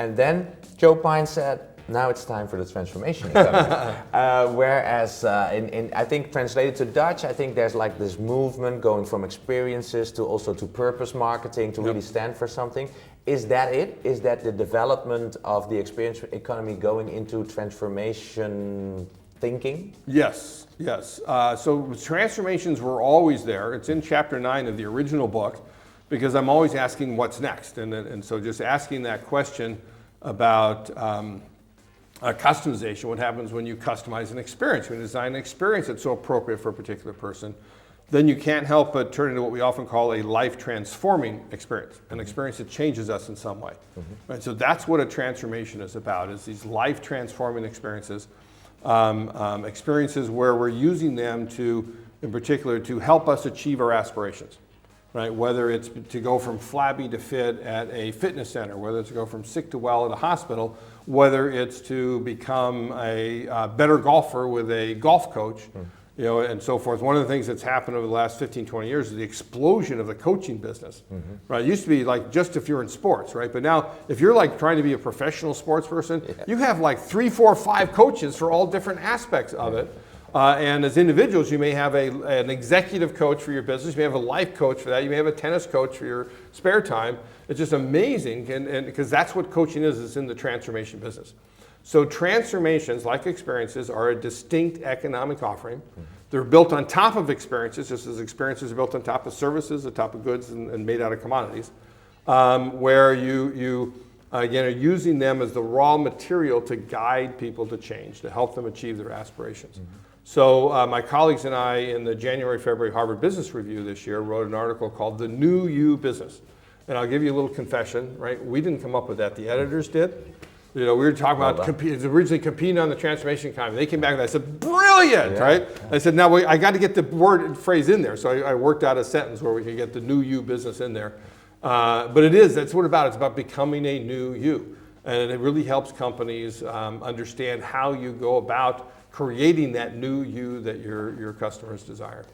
And then Joe Pine said, now it's time for the transformation economy. Whereas I think translated to Dutch, I think there's like this movement going from experiences to also to purpose marketing to really stand for something. Is that it? Is that the development of the experience economy going into transformation thinking? Yes, yes. So transformations were always there. It's in chapter 9 of the original book because I'm always asking what's next. And so just asking that question about customization, what happens when you customize an experience, when you design an experience that's so appropriate for a particular person, then you can't help but turn into what we often call a life-transforming experience, an experience that changes us in some way. Right? So that's what a transformation is about, is these life-transforming experiences, experiences where we're using them to, in particular, to help us achieve our aspirations. Right? Whether it's to go from flabby to fit at a fitness center, whether it's to go from sick to well at a hospital, whether it's to become a better golfer with a golf coach, you know, and so forth. One of the things that's happened over the last 15, 20 years is the explosion of the coaching business. Right? It used to be like just if you're in sports, right? But now if you're like trying to be a professional sports person, you have like 3, 4, 5 coaches for all different aspects of it. And as individuals, you may have an executive coach for your business, you may have a life coach for that, you may have a tennis coach for your spare time. It's just amazing, and because that's what coaching is, it's in the transformation business. So transformations, like experiences, are a distinct economic offering. They're built on top of experiences, just as experiences are built on top of services, on top of goods, and made out of commodities, where you again, are using them as the raw material to guide people to change, to help them achieve their aspirations. So my colleagues and I, in the January-February Harvard Business Review this year, wrote an article called The New You Business. And I'll give you a little confession, right? We didn't come up with that, the editors did. You know, we were talking about originally competing on the transformation economy. They came back and I said, brilliant, right? I said, now I got to get the word phrase in there. So I worked out a sentence where we could get the new you business in there. But that's what it's about. It's about becoming a new you. And it really helps companies understand how you go about creating that new you that your customers desire.